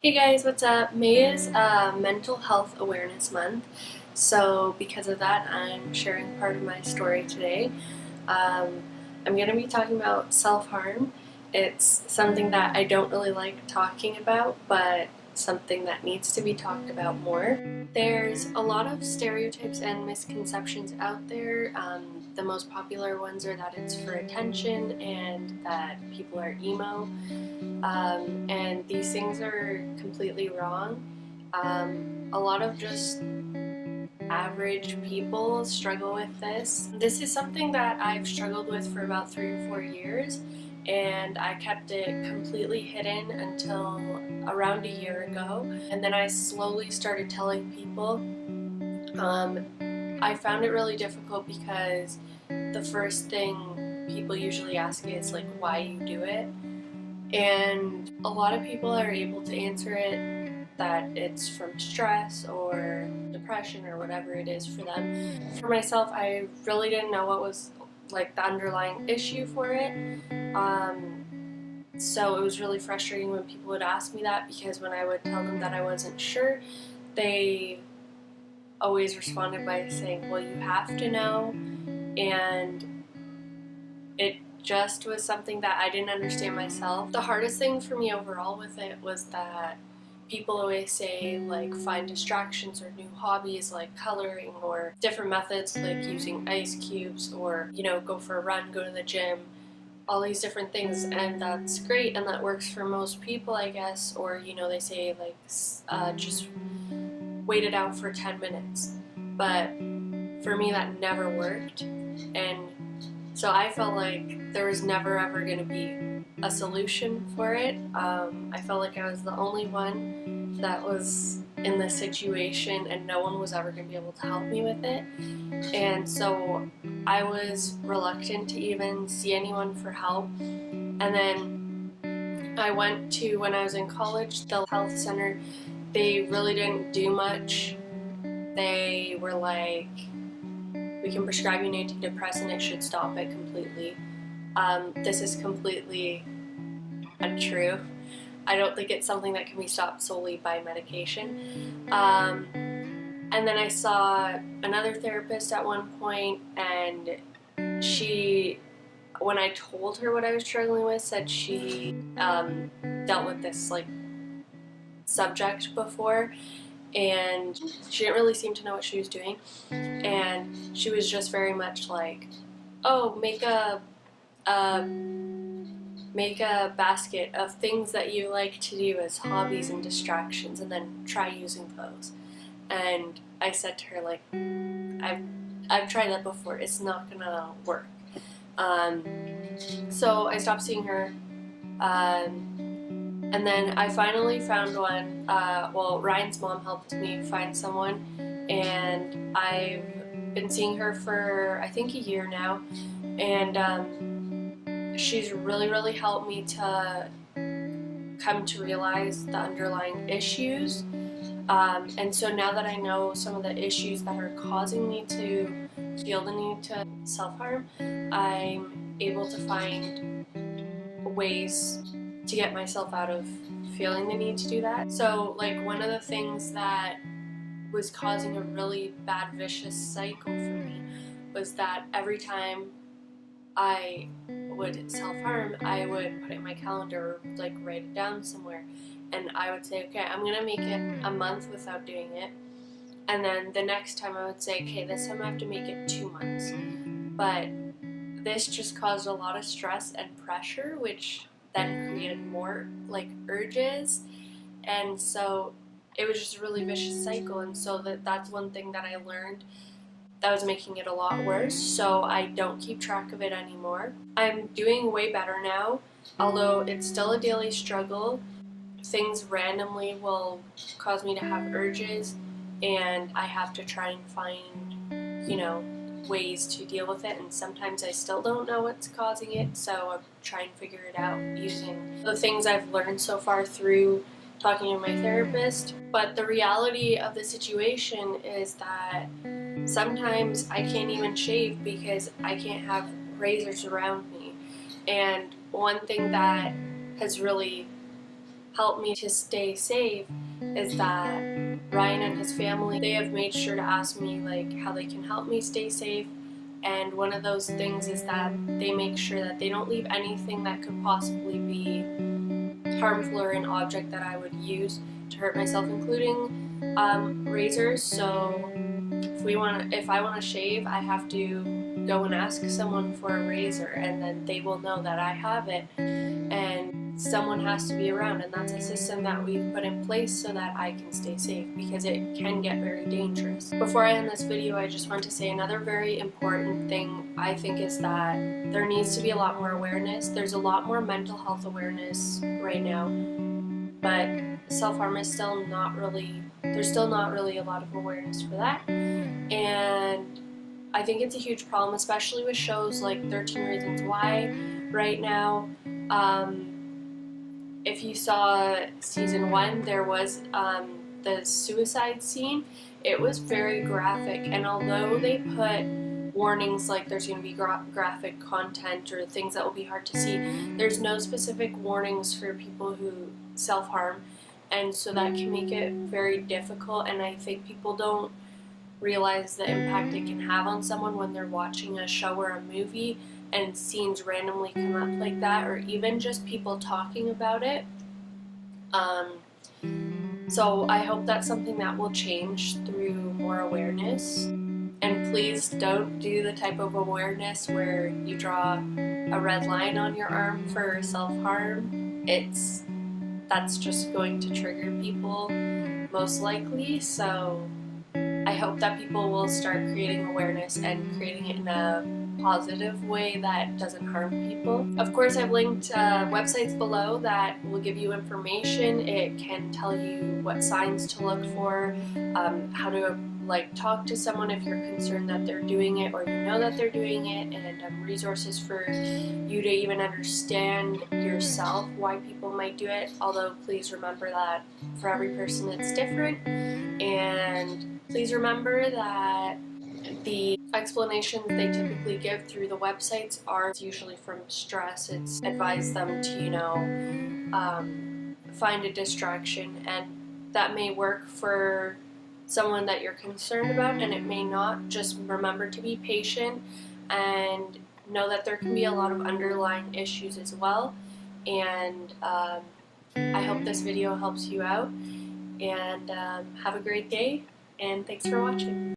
Hey guys, what's up? May is Mental Health Awareness Month, so because of that, I'm sharing part of my story today. Um, I'm going to be talking about self-harm. It's something that I don't really like talking about, but something that needs to be talked about more. There's a lot of stereotypes and misconceptions out there. The most popular ones are that it's for attention and that people are emo. And these things are completely wrong. A lot of just average people struggle with this. This is something that I've struggled with for about 3 or 4 years, and I kept it completely hidden until around a year ago. And then I slowly started telling people. I found it really difficult because the first thing people usually ask is like why you do it. And a lot of people are able to answer it that it's from stress or depression or whatever it is for them. For myself, I really didn't know what was like the underlying issue for it. So it was really frustrating when people would ask me that, because when I would tell them that I wasn't sure, they always responded by saying, well, you have to know. And it just was something that I didn't understand myself. The hardest thing for me overall with it was that people always say like find distractions or new hobbies like coloring or different methods like using ice cubes, or go for a run, go to the gym, all these different things. And that's great and that works for most people, I guess. Or they say like just wait it out for 10 minutes, but for me that never worked. And so I felt like there was never ever going to be a solution for it. I felt like I was the only one that was in this situation, and no one was ever going to be able to help me with it. And so I was reluctant to even see anyone for help. And then I went to, when I was in college, the health center. They really didn't do much. They were like, we can prescribe you an antidepressant, it should stop it completely. This is completely untrue. I don't think it's something that can be stopped solely by medication. And then I saw another therapist at one point, and she, when I told her what I was struggling with, said she dealt with this like subject before, and she didn't really seem to know what she was doing. And she was just very much like, oh, make a basket of things that you like to do as hobbies and distractions, and then try using those. And I said to her, like, I've tried that before, it's not gonna work. um, so I stopped seeing her. And then I finally found one. Well, Ryan's mom helped me find someone, and I've been seeing her for I think a year now. And she's really, really helped me to come to realize the underlying issues. And so now that I know some of the issues that are causing me to feel the need to self-harm, I'm able to find ways to get myself out of feeling the need to do that. So like one of the things that was causing a really bad vicious cycle for me was that every time I would self-harm, I would put it in my calendar, like write it down somewhere, and I would say, okay, I'm gonna make it a month without doing it. And then the next time I would say, okay, this time I have to make it 2 months. But this just caused a lot of stress and pressure, which then created more like urges. And so it was just a really vicious cycle. And so that's one thing that I learned that was making it a lot worse. So I don't keep track of it anymore. I'm doing way better now, although it's still a daily struggle. Things randomly will cause me to have urges, and I have to try and find, ways to deal with it. And sometimes I still don't know what's causing it, so I'm trying to figure it out using the things I've learned so far through talking to my therapist. But the reality of the situation is that sometimes I can't even shave because I can't have razors around me. And one thing that has really help me to stay safe is that Ryan and his family, they have made sure to ask me like how they can help me stay safe. And one of those things is that they make sure that they don't leave anything that could possibly be harmful or an object that I would use to hurt myself, including razors. So if I want to shave, I have to go and ask someone for a razor, and then they will know that I have it, and someone has to be around, and that's a system that we've put in place so that I can stay safe, because it can get very dangerous. Before I end this video, I just want to say another very important thing I think is that there needs to be a lot more awareness. There's a lot more mental health awareness right now, but self-harm is still not really, there's still not really a lot of awareness for that. And I think it's a huge problem, especially with shows like 13 Reasons Why right now. If you saw season 1, there was the suicide scene. It was very graphic, and although they put warnings like there's going to be graphic content or things that will be hard to see, there's no specific warnings for people who self-harm, and so that can make it very difficult. And I think people don't realize the impact it can have on someone when they're watching a show or a movie and scenes randomly come up like that, or even just people talking about it. So I hope that's something that will change through more awareness. And please don't do the type of awareness where you draw a red line on your arm for self-harm. That's just going to trigger people, most likely. So I hope that people will start creating awareness and creating it in a positive way that doesn't harm people. Of course, I've linked websites below that will give you information. It can tell you what signs to look for, how to talk to someone if you're concerned that they're doing it or you know that they're doing it, and resources for you to even understand yourself why people might do it. Although please remember that for every person it's different, and please remember that the explanations they typically give through the websites are usually from stress. It's advise them to, find a distraction, and that may work for someone that you're concerned about, and it may not. Just remember to be patient and know that there can be a lot of underlying issues as well. And I hope this video helps you out, and have a great day, and thanks for watching.